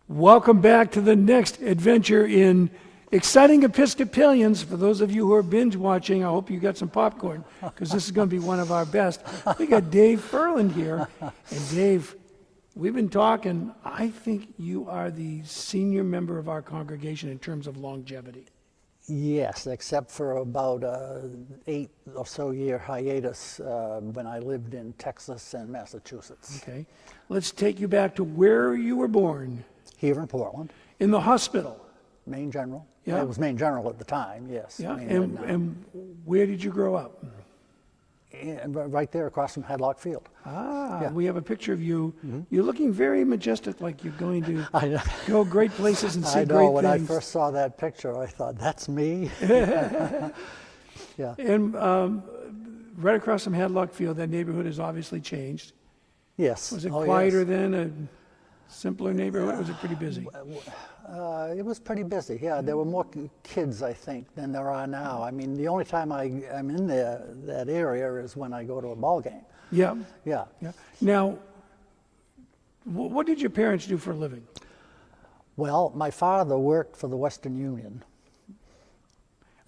Welcome back to the next adventure in exciting Episcopalians. For those of you who are binge watching, I hope you got some popcorn, because this is going to be one of our best. We got Dave Ferland here. And Dave, we've been talking. I think you are the senior member of our congregation in terms of longevity. Yes, except for about 8 or so year hiatus when I lived in Texas and Massachusetts. Okay. Let's take you back to where you were born. Here in Portland. In the hospital. Maine General. Yeah. It was Maine General at the time, yes. Yeah. And where did you grow up? Right there across from Hadlock Field. Ah, yeah. We have a picture of you. Mm-hmm. You're looking very majestic, like you're going to go great places and see great things. I know, when I first saw that picture, I thought, that's me. Yeah. And right across from Hadlock Field, that neighborhood has obviously changed. Yes. Was it quieter then, a simpler neighborhood? Was it pretty busy? It was pretty busy, yeah. There were more kids, I think, than there are now. I mean, the only time I'm in that area is when I go to a ball game. Yeah. Yeah. Yeah. Now, what did your parents do for a living? Well, my father worked for the Western Union,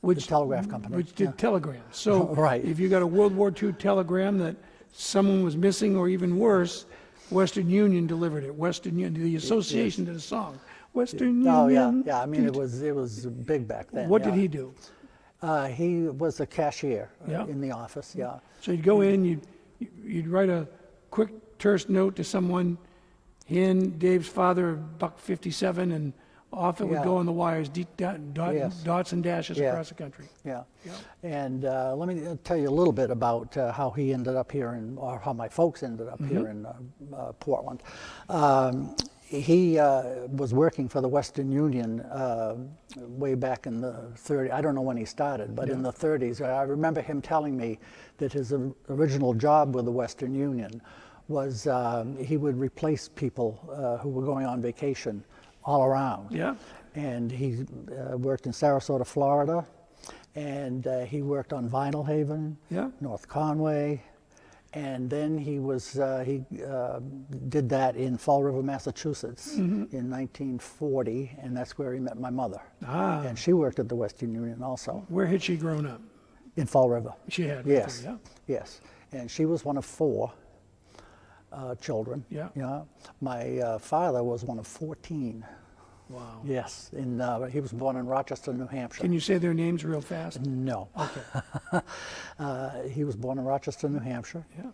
the telegraph company. Which did telegrams. So right. If you got a World War II telegram that someone was missing, or even worse, Western Union delivered it. Western Union, the association did a song. Western Union. Oh yeah, yeah. I mean, it was big back then. What did he do? He was a cashier in the office. Yeah. So you'd go in, you'd write a quick, terse note to someone. Hand Dave's father $1.57, and off it would go on the wires, dots and dashes across the country. Yeah. And let me tell you a little bit about how he ended up here, or how my folks ended up here in Portland. He was working for the Western Union way back in the 30s. I don't know when he started, but in the 30s. I remember him telling me that his original job with the Western Union was he would replace people who were going on vacation all around. Yeah. And he worked in Sarasota, Florida, and he worked on Vinyl Haven, North Conway, and then he did that in Fall River, Massachusetts in 1940, and that's where he met my mother. Ah. And she worked at the Western Union also. Where had she grown up? In Fall River. She had? Yes. Yeah. Yes. And she was one of 4 children. Yeah. Yeah. My father was one of 14. Wow. Yes. He was born in Rochester, New Hampshire. Can you say their names real fast? No. Okay. He was born in Rochester, New Hampshire. Yeah.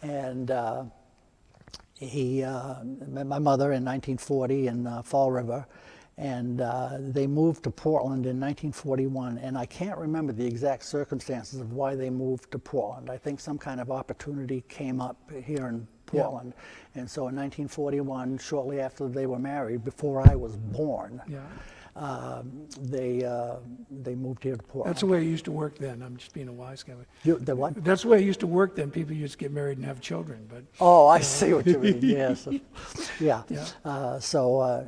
And he met my mother in 1940 in Fall River. And they moved to Portland in 1941, and I can't remember the exact circumstances of why they moved to Portland. I think some kind of opportunity came up here in Portland. And so in 1941, shortly after they were married, before I was born, they moved here to Portland. That's the way I used to work then. I'm just being a wise guy. The what? That's the way I used to work then. People used to get married and have children. But oh, I see what you mean. Yes. Yeah.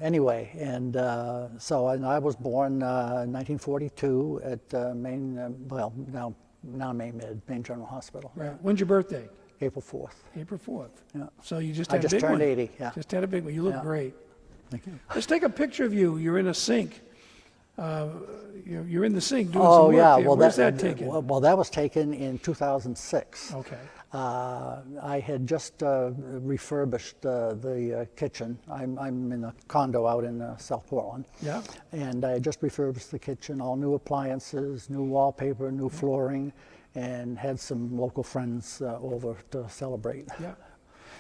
Anyway, and I was born in 1942 at Maine. Now Maine General Hospital. Right. When's your birthday? April 4th. April 4th. Yeah. So you just had a big one. I just turned 80. Yeah. Just had a big one. You look great. Thank you. Let's take a picture of you. You're in a sink. You're in the sink doing some work there. Well, where's that taken? Well, that was taken in 2006. Okay. I had just refurbished the kitchen. I'm in a condo out in South Portland. Yeah. And I had just refurbished the kitchen, all new appliances, new wallpaper, new flooring, and had some local friends over to celebrate. Yeah.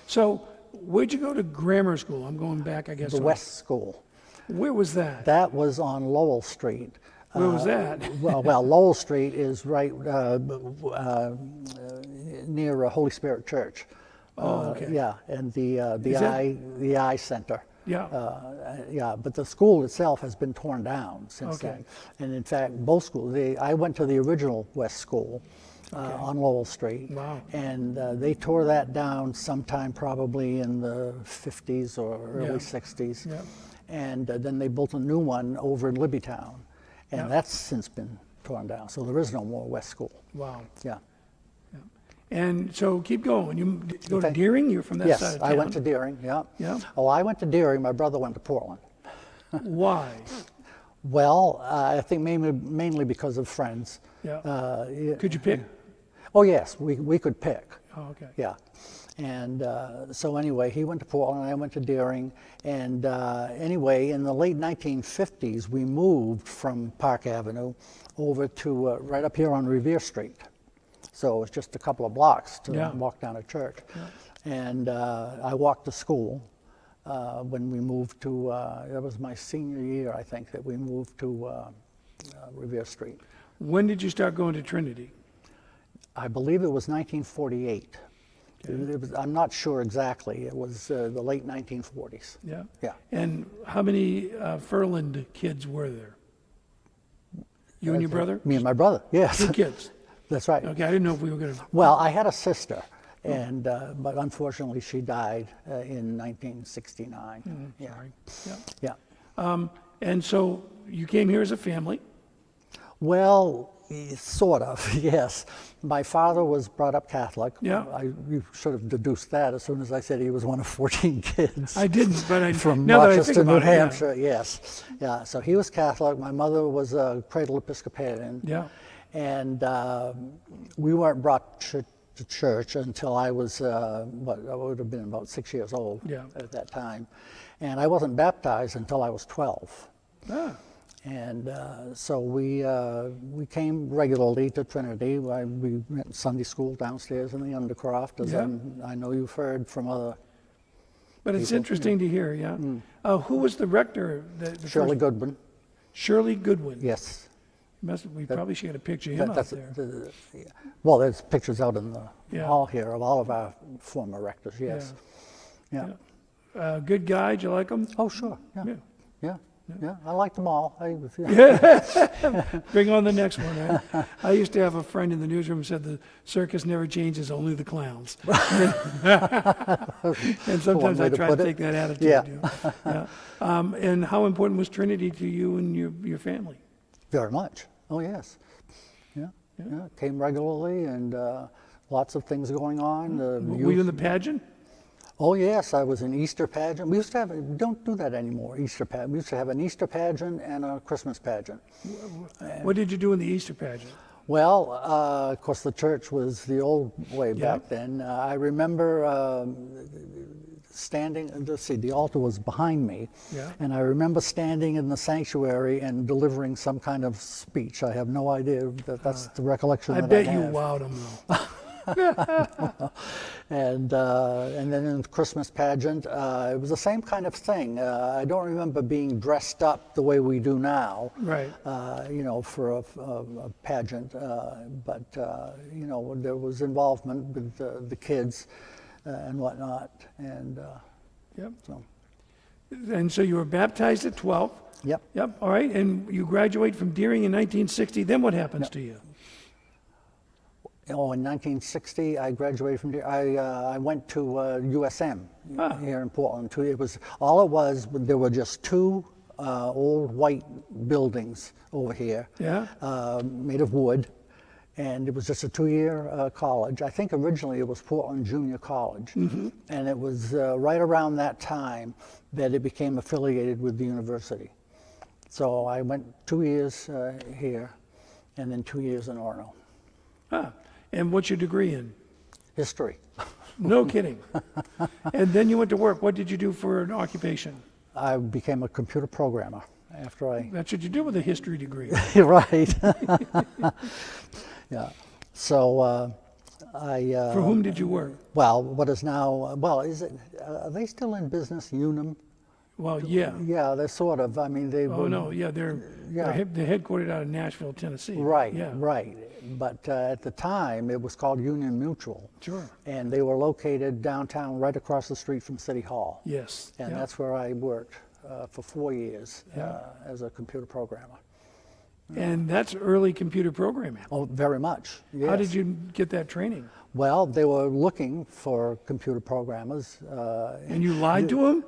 So where'd you go to grammar school? I'm going back, I guess. The West School. Where was that? That was on Lowell Street. Where was that? well, Lowell Street is right near Holy Spirit Church. Okay. Yeah, and the I Center. Yeah. But the school itself has been torn down since then. And in fact, both schools. I went to the original West School. On Lowell Street. Wow. And they tore that down sometime probably in the 50s or early 60s. Yeah. And then they built a new one over in Libbytown. And that's since been torn down. So there is no more West School. Wow. Yeah. And so keep going. Did you go to Deering? You're from that side of town? Yes, I went to Deering, yeah. Yeah. Oh, I went to Deering. My brother went to Portland. Why? Well, I think mainly because of friends. Yeah. Yeah. Could you pick? Oh yes, we could pick. Oh, okay. Yeah. And so anyway, he went to Portland, I went to Deering, and anyway, in the late 1950s, we moved from Park Avenue over to right up here on Revere Street. So it was just a couple of blocks to walk down to church. Yeah. And I walked to school when we moved to, it was my senior year, I think, that we moved to Revere Street. When did you start going to Trinity? I believe it was 1948. It was, I'm not sure exactly. It was the late 1940s. Yeah. Yeah. And how many Ferland kids were there? You and your brother? Me and my brother, yes. 2 kids. That's right. Okay, I didn't know if we were going to. Well, I had a sister, and but unfortunately she died in 1969. Yeah. Sorry. Yeah. And so you came here as a family. Well, sort of, yes. My father was brought up Catholic. Yeah. You should have deduced that as soon as I said he was one of 14 kids. I didn't, but I From now that I Rochester, think New about it, yeah. Hampshire, yes. Yeah, so he was Catholic. My mother was a cradle Episcopalian. Yeah. And we weren't brought to church until I was, I would have been about 6 years old at that time. And I wasn't baptized until I was 12. Ah. And so we came regularly to Trinity. We went to Sunday school downstairs in the Undercroft, as I know you've heard from other. But it's interesting to hear, yeah. Who was the rector? The Shirley first? Goodwin. Shirley Goodwin. Yes. We probably should get a picture of him out there. Well, there's pictures out in the hall here of all of our former rectors, yes. Yeah. Good guy, did you like him? Oh, sure, yeah. Yeah, I liked them all. Bring on the next one. Right? I used to have a friend in the newsroom who said the circus never changes, only the clowns. And sometimes I try to take that attitude. Yeah. And how important was Trinity to you and your family? Very much. Oh, yes. Yeah. Came regularly and lots of things going on. Were you in the pageant? Oh yes, I was in Easter pageant. We used to have, we don't do that anymore, Easter pageant. We used to have an Easter pageant and a Christmas pageant. What did you do in the Easter pageant? Well, of course the church was the old way back then. I remember standing, let's see, the altar was behind me. And I remember standing in the sanctuary and delivering some kind of speech. I have no idea, that's the recollection that I have. I bet you wowed them though. And then in the Christmas pageant, it was the same kind of thing. I don't remember being dressed up the way we do now, right? For a pageant, but there was involvement with the kids and whatnot, and And so you were baptized at 12. Yep. All right, and you graduate from Deering in 1960. Then what happens to you? Oh, in 1960, I graduated from here. I went to USM here in Portland. It was there were just 2 old white buildings over here, made of wood, and it was just a 2-year college. I think originally it was Portland Junior College, and it was right around that time that it became affiliated with the university. So I went 2 years here, and then 2 years in Orono. And what's your degree in? History. No kidding. And then you went to work. What did you do for an occupation? I became a computer programmer after I... That's what you do with a history degree. Right. Yeah. So For whom did you work? Well, what is now... are they still in business, Unum? Well, yeah. Yeah, they're sort of. I mean, they... they're headquartered out of Nashville, Tennessee. Right, right. But at the time, it was called Union Mutual. Sure. And they were located downtown, right across the street from City Hall. Yes. And that's where I worked for 4 years as a computer programmer. And that's early computer programming. Oh, very much. Yes. How did you get that training? Well, they were looking for computer programmers. And you lied to them?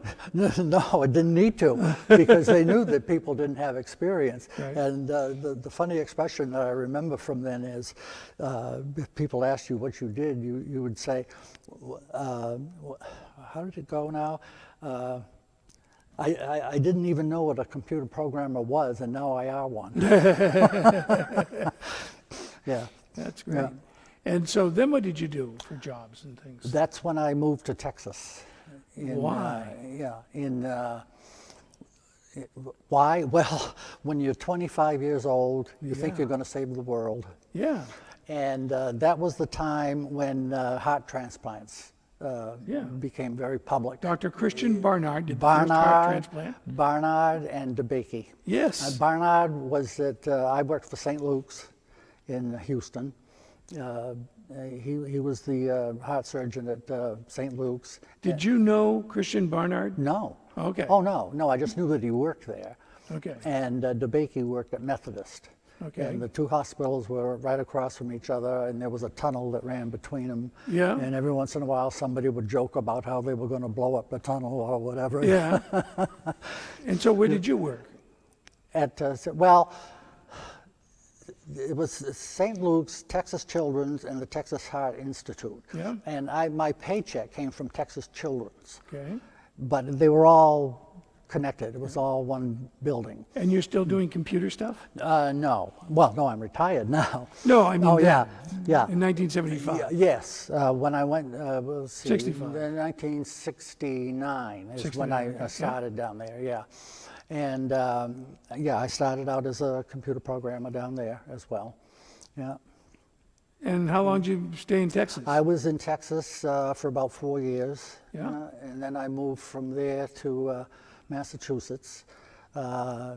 No, I didn't need to, because they knew that people didn't have experience. Right. And the funny expression that I remember from then is, if people asked you what you did, you would say, how did it go now? I didn't even know what a computer programmer was, and now I are one. Yeah. That's great. Yeah. And so then what did you do for jobs and things? That's when I moved to Texas. Why? Why? Well, when you're 25 years old, you think Yeah. you're going to save the world. Yeah. And that was the time when heart transplants became very public. Dr. Christian Barnard did the first heart transplant. Barnard and DeBakey. Yes. Barnard was at, I worked for St. Luke's in Houston. He was the heart surgeon at St. Luke's. Did you know Christian Barnard? No. Okay. Oh, no, I just knew that he worked there. Okay. And DeBakey worked at Methodist. Okay. And the two hospitals were right across from each other, and there was a tunnel that ran between them. Yeah. And every once in a while, somebody would joke about how they were going to blow up the tunnel or whatever. Yeah. And so where did you work? At well, it was St. Luke's, Texas Children's, and the Texas Heart Institute. Yeah. And my paycheck came from Texas Children's, Okay. but they were all connected. It was all one building. And you're still doing computer stuff? No. Well, no, I'm retired now. No, I mean Oh, then, yeah. in 1975. Yes. When I went, we'll see, 65. 1969 is 69, when I yeah. started down there, yeah. And I started out as a computer programmer down there as well. Yeah. And how long did you stay in Texas? I was in Texas for about 4 years. Yeah. And then I moved from there to Massachusetts. I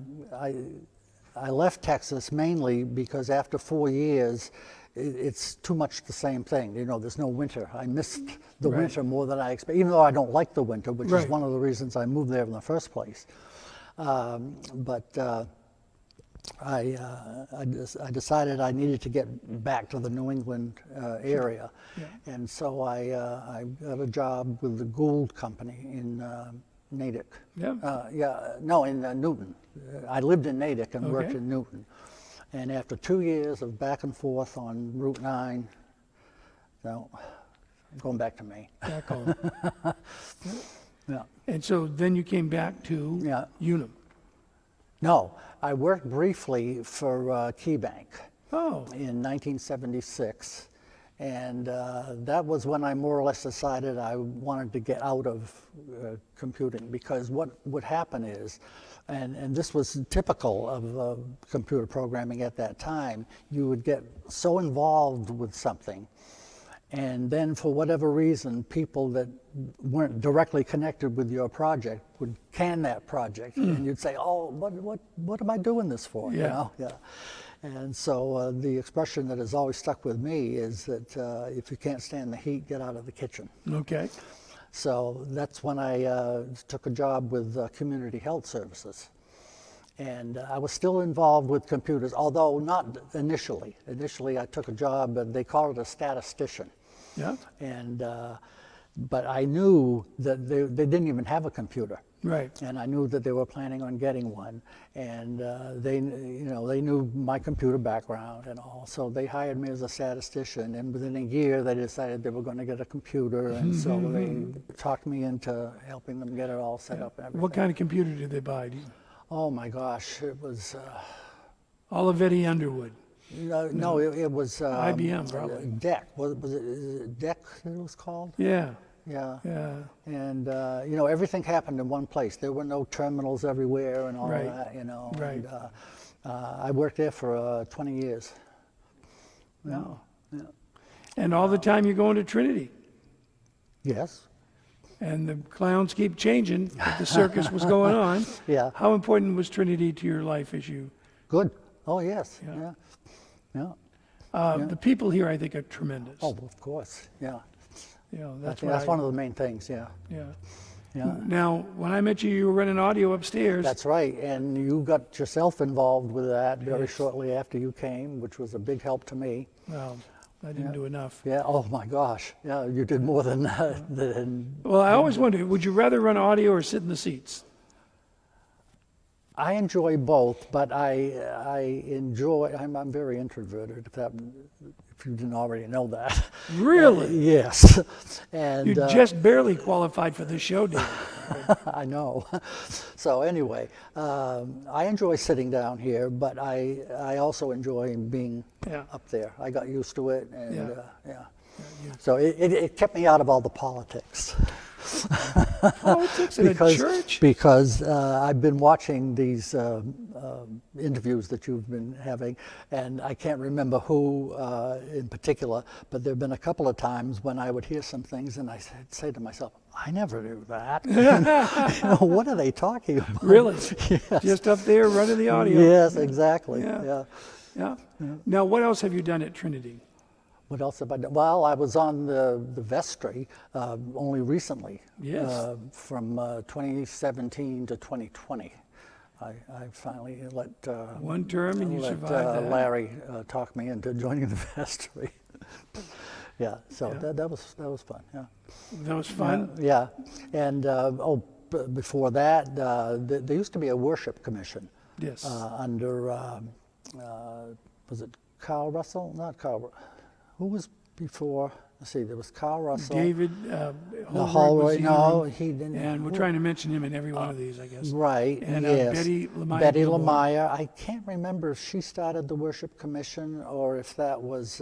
left Texas mainly because after 4 years, it's too much the same thing. You know, there's no winter. I missed the Right. winter more than I expected, even though I don't like the winter, which Right. is one of the reasons I moved there in the first place. I decided I needed to get back to the New England area. Yeah. And so I got a job with the Gould Company in Natick. Yeah. In Newton. I lived in Natick and worked Okay. in Newton. And after 2 years of back and forth on Route 9, I'm going back to Maine. Back home. Yeah. And so then you came back to Yeah. Unum. No, I worked briefly for KeyBank Oh, in 1976. And that was when I more or less decided I wanted to get out of computing, because what would happen is, and this was typical of computer programming at that time, you would get so involved with something, and then for whatever reason, people that weren't directly connected with your project would can that project, and you'd say, "Oh, what am I doing this for?" Yeah. You know? Yeah. And so the expression that has always stuck with me is that if you can't stand the heat, get out of the kitchen. okay. So that's when I took a job with Community Health Services. And I was still involved with computers, although not initially. Initially, I took a job, and they call it a statistician. Yeah. And but I knew that they didn't even have a computer. Right. And I knew that they were planning on getting one, and they knew my computer background and all, so they hired me as a statistician. And within a year, they decided they were going to get a computer, and so they talked me into helping them get it all set up and everything. What kind of computer did they buy? Oh my gosh, it was. Olivetti Underwood. No, it was IBM probably. DEC. Was it DEC that it was called? Yeah. Yeah. Yeah. And everything happened in one place. There were no terminals everywhere and all Right. that. Right. And, I worked there for 20 years. Wow. Yeah. And all the time you're going to Trinity. Yes. And the clowns keep changing, but the circus was going on. Yeah. How important was Trinity to your life as you? Good. Oh yes. Yeah. Yeah. Yeah. The people here, I think, are tremendous. Oh, of course. Yeah. You know, I that's think what that's one of the main things. Yeah. Yeah. Yeah. Now, when I met you, you were running audio upstairs. That's right. And you got yourself involved with that very shortly after you came, which was a big help to me. Well, I didn't do enough. Yeah. Oh my gosh. Yeah. You did more than Well, I always wondered, would you rather run audio or sit in the seats? I enjoy both, but I enjoy. I'm very introverted. If you didn't already know that. Really? Yes. And You just barely qualified for this show, David. I know. So anyway, I enjoy sitting down here, but I also enjoy being Yeah. up there. I got used to it, and Yeah. So it kept me out of all the politics. Politics in a church? Because I've been watching these interviews that you've been having, and I can't remember who in particular, but there have been a couple of times when I would hear some things and I'd say to myself, I never knew that. What are they talking about? Really? Yes. Just up there running the audio? Yes, exactly. Yeah. Yeah. Now, what else have you done at Trinity? What else have I done? Well, I was on the vestry only recently. Yes. From 2017 to 2020. I finally let One term and you survived that. Larry talk me into joining the vestry. Yeah, so Yeah. That was fun. Yeah. That was fun? Yeah, and before that, there used to be a worship commission. Yes. Under was it Carl Russell? Not Carl. Who was before? Let's see. There was Carl Russell. David Holroyd. No, he didn't. And we're trying to mention him in every one of these, I guess. Right. And yes. Betty Lamaya. Betty Lamaya. I can't remember if she started the worship commission or if that was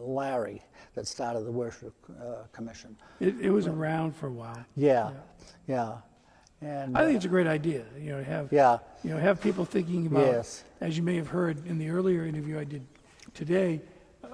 Larry that started the worship commission. It was around for a while. Yeah. And I think it's a great idea, to have have people thinking about, Yes. as you may have heard in the earlier interview I did today,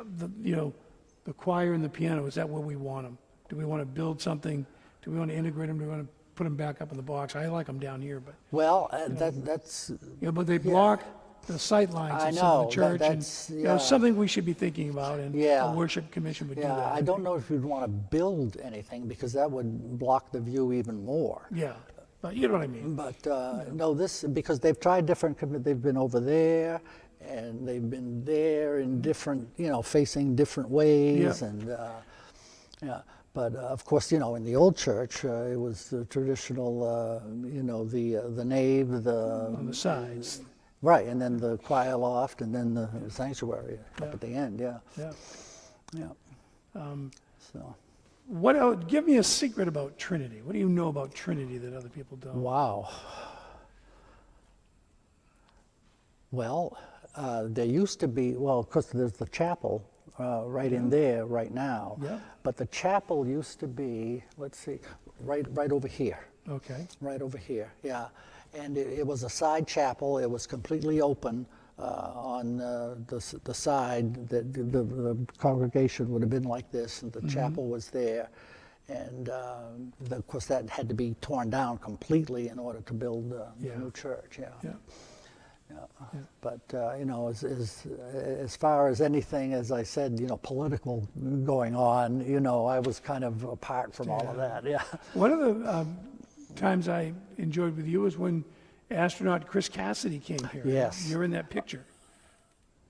the choir and the piano. Is that where we want them? Do we want to build something? Do we want to integrate them? Do we want to put them back up in the box? I like them down here, but well, that's but they block the sight lines I of some of know, the church, that's- and yeah. something we should be thinking about. And Yeah. a worship commission would do yeah. that. I don't know if you'd want to build anything because that would block the view even more. Yeah, but you know what I mean. But no, this because they've tried different. They've been over there, and they've been there in different, facing different ways, Yeah. and yeah. But of course, in the old church, it was the traditional, the nave, On the sides. right, and then the choir loft, and then the sanctuary up at the end. Yeah, Yeah. So. What else? Give me a secret about Trinity. What do you know about Trinity that other people don't? Wow. Well, there used to be, of course, there's the chapel right in there right now. Yeah. But the chapel used to be, let's see, right over here. Okay. Right over here, yeah. And it was a side chapel. It was completely open on the side. The congregation would have been like this, and the chapel was there. And of course, that had to be torn down completely in order to build the new church. Yeah. But as far as anything, as I said, political going on, I was kind of apart from all of that. Yeah. One of the times I enjoyed with you was when astronaut Chris Cassidy came here. Yes. You're in that picture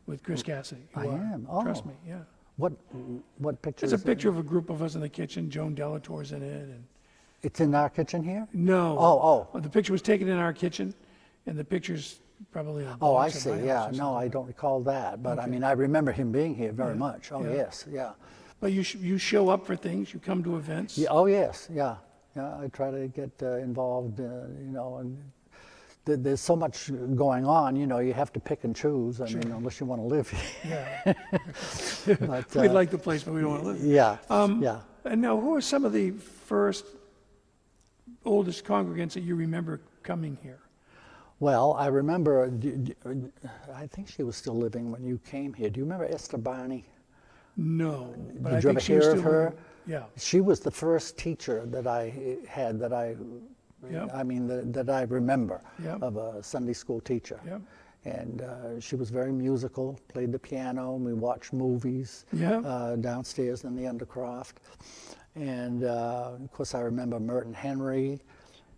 with Chris Cassidy. You I are. am. Oh. Trust me. Yeah. What picture? It's a is it? picture of a group of us in the kitchen. Joan Delatour's in it, and It's in our kitchen here. no. Oh. The picture was taken in our kitchen, and the picture's probably in a Oh, I box at see. my house Yeah. or No, something. I don't recall that. But I mean, I remember him being here very much. Oh, Yeah. yes. Yeah. But you show up for things. You come to events. Yeah. Oh, yes. Yeah. Yeah. I try to get involved. And there's so much going on. You have to pick and choose. I mean, unless you want to live here. Yeah. But, We like the place, but we don't want to live. Yeah. Yeah. And now, who are some of the first oldest congregants that you remember coming here? Well, I remember. I think she was still living when you came here. Do you remember Esther Barney? No. But Did I you think ever she was hear of still her? living. Yeah. She was the first teacher that I had that I remember Yep. of a Sunday school teacher. Yep. And she was very musical, played the piano, and we watched movies downstairs in the Undercroft. And of course, I remember Merton Henry,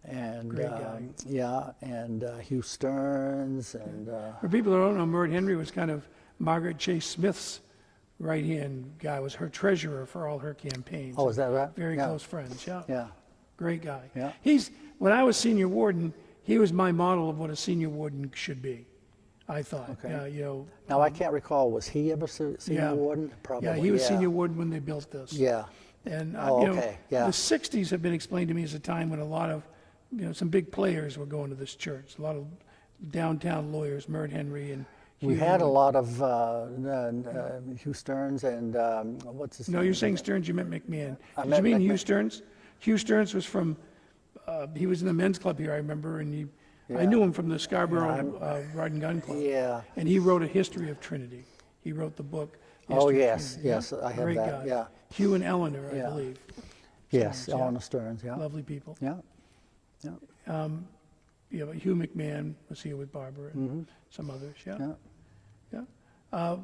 and Great guy. and Hugh Stearns, and For people who don't know, Mert Henry was kind of Margaret Chase Smith's right-hand guy, was her treasurer for all her campaigns. oh, is that right? Very Yeah. close friends, yeah. Yeah. Great guy. Yeah. When I was senior warden, he was my model of what a senior warden should be, I thought. Okay. You know, Now, I can't recall, was he ever senior Yeah. warden? Probably, yeah, he was senior warden when they built this. Yeah, And Oh, you know, okay, yeah. the 60s have been explained to me as a time when a lot of, you know, some big players were going to this church. A lot of downtown lawyers, Mert Henry and we Hugh had a Henry. lot of Hugh Stearns and what's his No, name? you're saying Stearns, you meant McMahon. I Did meant you mean Hugh McMahon. Stearns? Hugh Stearns was from, he was in the men's club here, I remember, and I Yeah. knew him from the Scarborough Rod and Gun Club. Yeah. And he wrote a history of Trinity. He wrote the book. Oh, History of yes, Trinity. yes, I have Great that, guy. yeah. Hugh and Eleanor, I Yeah. believe. Yes, Stearns, yeah. Eleanor Stearns, yeah. Lovely people. Yeah, yeah, Yeah, but Hugh McMahon was here with Barbara and some others. Yeah. yeah. Yeah.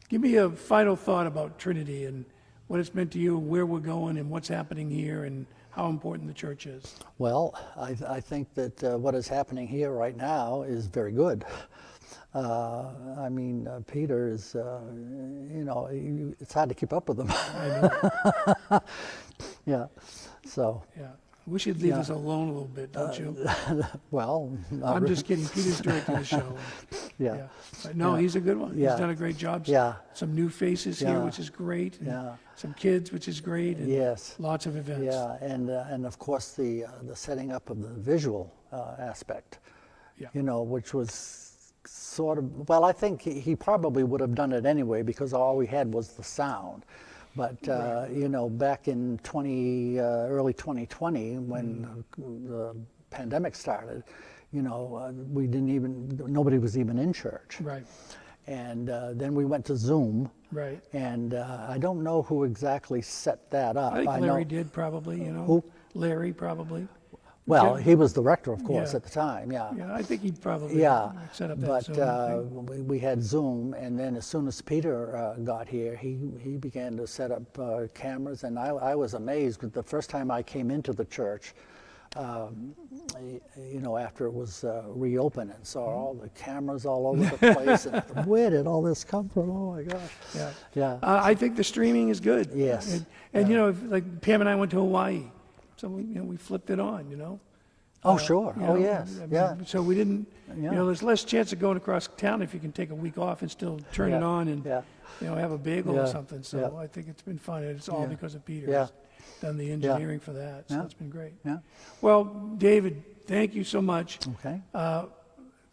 Give me a final thought about Trinity and what it's meant to you, where we're going, and what's happening here, and how important the church is. Well, I think that what is happening here right now is very good. I mean, Peter is, you know, it's hard to keep up with him. Yeah, so, Yeah. I wish you'd leave Yeah. us alone a little bit, don't you? well, not I'm re- just kidding. Peter's directing the show. yeah, But no, Yeah. he's a good one. Yeah. He's done a great job. Yeah. Some new faces here, Yeah. which is great. And Yeah. some kids, which is great. And yes. lots of events. Yeah, and of course the setting up of the visual aspect, Yeah. you know, which was sort of, well, I think he probably would have done it anyway because all we had was the sound. But you know, back in early 2020, when the pandemic started, you know, nobody was even in church. Right. And then we went to Zoom. Right. And I don't know who exactly set that up. I think know- Larry did probably, you know. Who? Larry probably. Well, Yeah. he was the rector, of course, Yeah. at the time, yeah. Yeah, I think he probably Yeah, set up that but Zoom thing. we had Zoom, and then as soon as Peter got here, he began to set up cameras, and I was amazed. The first time I came into the church, you know, after it was reopened, and saw all the cameras all over the place, and where did all this come from? Oh my gosh! Yeah. Yeah, I think the streaming is good. Yes. And you know, like Pam and I went to Hawaii, so we flipped it on, you know. Oh, sure. You Oh, know, yes. I mean, Yeah. So we didn't, Yeah. you know, there's less chance of going across town if you can take a week off and still turn it Yeah. on and, Yeah. you know, have a bagel or Yeah. something. So Yeah. I think it's been fun. And it's all Yeah. because of Peter. Yeah. He's done the engineering for that. So Yeah. it's been great. Yeah. Well, David, thank you so much. Okay.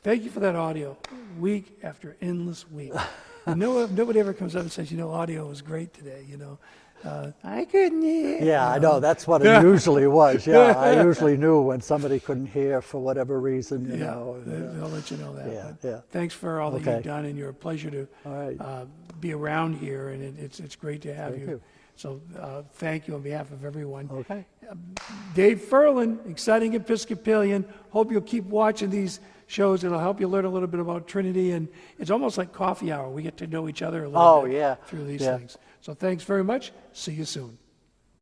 Thank you for that audio, week after endless week. And nobody ever comes up and says, you know, audio was great today, you know. I couldn't hear. Yeah, I know. That's what it usually was. Yeah, I usually knew when somebody couldn't hear for whatever reason, you know. They'll let you know that. Yeah, But yeah. Thanks for all that Okay. you've done, and you're a pleasure to All right. be around here, and it's great to have Thank you. you. So thank you on behalf of everyone. Okay. Dave Ferland, exciting Episcopalian. Hope you'll keep watching these shows. It'll help you learn a little bit about Trinity, and it's almost like coffee hour. We get to know each other a little Oh, bit yeah. through these Yeah. things. So thanks very much. See you soon.